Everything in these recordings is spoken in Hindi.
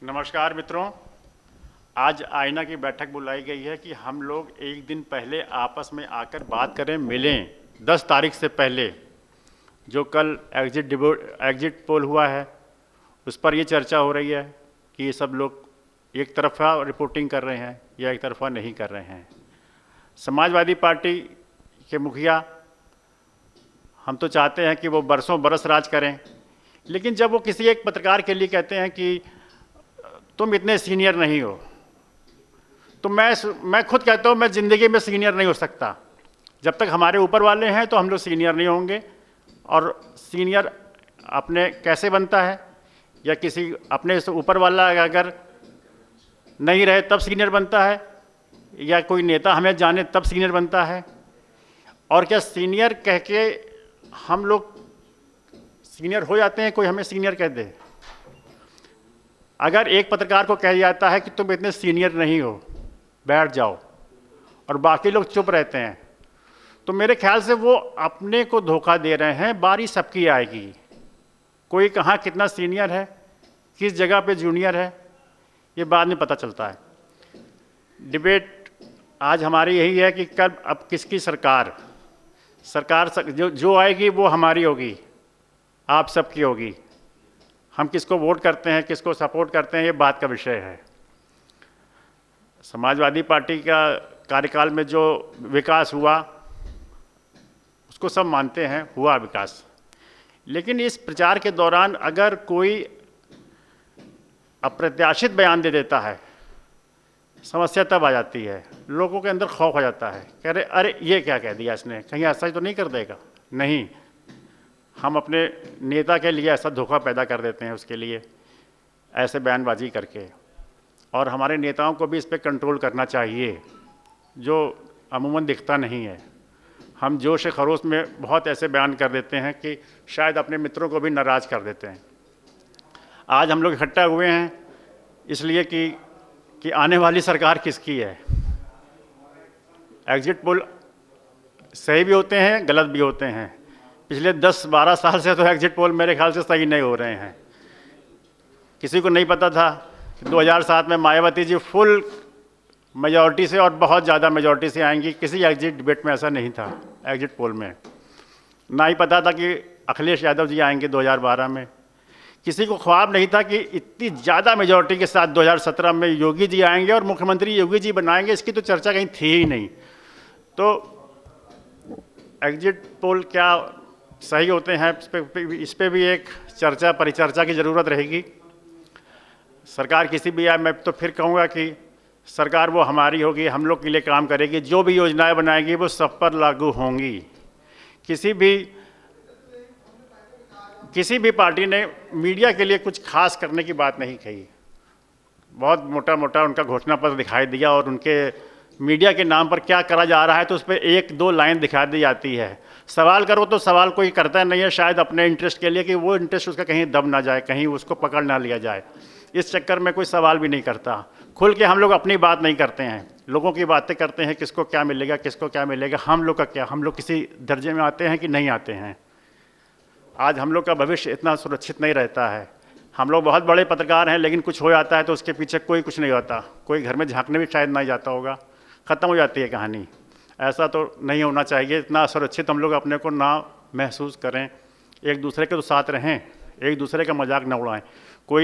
नमस्कार मित्रों। आज आईना की बैठक बुलाई गई है कि हम लोग एक दिन पहले आपस में आकर बात करें, मिलें। 10 तारीख से पहले जो कल एग्जिट पोल हुआ है उस पर ये चर्चा हो रही है कि ये सब लोग एक तरफा रिपोर्टिंग कर रहे हैं या एक तरफा नहीं कर रहे हैं। समाजवादी पार्टी के मुखिया हम तो चाहते हैं कि वो बरसों बरस राज करें, लेकिन जब वो किसी एक पत्रकार के लिए कहते हैं कि तुम इतने सीनियर नहीं हो, तो मैं खुद कहता हूँ मैं ज़िंदगी में सीनियर नहीं हो सकता। जब तक हमारे ऊपर वाले हैं तो हम लोग सीनियर नहीं होंगे। और सीनियर अपने कैसे बनता है, या किसी अपने से ऊपर वाला अगर नहीं रहे तब सीनियर बनता है, या कोई नेता हमें जाने तब सीनियर बनता है। और क्या सीनियर कह के हम लोग सीनियर हो जाते हैं? कोई हमें सीनियर कह दे। अगर एक पत्रकार को कह जाता है कि तुम इतने सीनियर नहीं हो, बैठ जाओ, और बाकी लोग चुप रहते हैं, तो मेरे ख्याल से वो अपने को धोखा दे रहे हैं। बारी सबकी आएगी। कोई कहाँ कितना सीनियर है, किस जगह पे जूनियर है, ये बाद में पता चलता है। डिबेट आज हमारी यही है कि कब अब किसकी सरकार जो आएगी वो हमारी होगी, आप सबकी होगी। हम किसको वोट करते हैं, किसको सपोर्ट करते हैं, ये बात का विषय है। समाजवादी पार्टी का कार्यकाल में जो विकास हुआ उसको सब मानते हैं, हुआ विकास। लेकिन इस प्रचार के दौरान अगर कोई अप्रत्याशित बयान दे देता है, समस्या तब आ जाती है। लोगों के अंदर खौफ आ जाता है, कह रहे अरे ये क्या कह दिया इसने, कहीं ऐसा ही तो नहीं कर देगा। नहीं, हम अपने नेता के लिए ऐसा धोखा पैदा कर देते हैं उसके लिए, ऐसे बयानबाजी करके। और हमारे नेताओं को भी इस पर कंट्रोल करना चाहिए, जो अमूमन दिखता नहीं है। हम जोश खरोश में बहुत ऐसे बयान कर देते हैं कि शायद अपने मित्रों को भी नाराज़ कर देते हैं। आज हम लोग इकट्ठा हुए हैं इसलिए कि आने वाली सरकार किसकी है। एग्जिट पोल सही भी होते हैं, गलत भी होते हैं। पिछले 10-12 साल से तो एग्जिट पोल मेरे ख्याल से सही नहीं हो रहे हैं। किसी को नहीं पता था कि 2007 में मायावती जी फुल मेजॉरिटी से और बहुत ज़्यादा मेजॉरिटी से आएंगी। किसी एग्जिट डिबेट में ऐसा नहीं था, एग्जिट पोल में। ना ही पता था कि अखिलेश यादव जी आएंगे 2012 में। किसी को ख्वाब नहीं था कि इतनी ज़्यादा मेजॉरिटी के साथ 2017 में योगी जी आएंगे और मुख्यमंत्री योगी जी बनाएंगे। इसकी तो चर्चा कहीं थी ही नहीं। तो एग्जिट पोल क्या सही होते हैं, इस पे भी एक चर्चा परिचर्चा की ज़रूरत रहेगी। सरकार किसी भी आए, मैं तो फिर कहूँगा कि सरकार वो हमारी होगी, हम लोग के लिए काम करेगी। जो भी योजनाएं बनाएगी वो सब पर लागू होंगी। किसी भी पार्टी ने मीडिया के लिए कुछ खास करने की बात नहीं कही। बहुत मोटा मोटा उनका घोषणा पत्र दिखाई दिया, और उनके मीडिया के नाम पर क्या करा जा रहा है तो उस पर 1-2 लाइन दिखा दी जाती है। सवाल करो तो सवाल कोई करता नहीं है, शायद अपने इंटरेस्ट के लिए, कि वो इंटरेस्ट उसका कहीं दब ना जाए, कहीं उसको पकड़ ना लिया जाए। इस चक्कर में कोई सवाल भी नहीं करता। खुल के हम लोग अपनी बात नहीं करते हैं, लोगों की बातें करते हैं, किसको क्या मिलेगा, किसको क्या मिलेगा। हम लोग का क्या, हम लोग किसी दर्जे में आते हैं कि नहीं आते हैं। आज हम लोग का भविष्य इतना सुरक्षित नहीं रहता है। हम लोग बहुत बड़े पत्रकार हैं, लेकिन कुछ हो जाता है तो उसके पीछे कोई कुछ नहीं होता। कोई घर में झांकने भी शायद नहीं जाता होगा, ख़त्म हो जाती है कहानी। ऐसा तो नहीं होना चाहिए। इतना असुरक्षित हम लोग अपने को ना महसूस करें। एक दूसरे के तो साथ रहें, एक दूसरे का मजाक न उड़ाएं।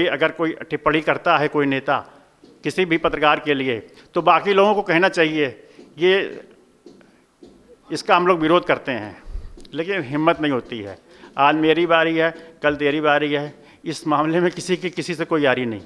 अगर कोई टिप्पणी करता है कोई नेता किसी भी पत्रकार के लिए, तो बाकी लोगों को कहना चाहिए ये इसका हम लोग विरोध करते हैं, लेकिन हिम्मत नहीं होती है। आज मेरी बारी है, कल तेरी बारी है। इस मामले में किसी से कोई यारी नहीं।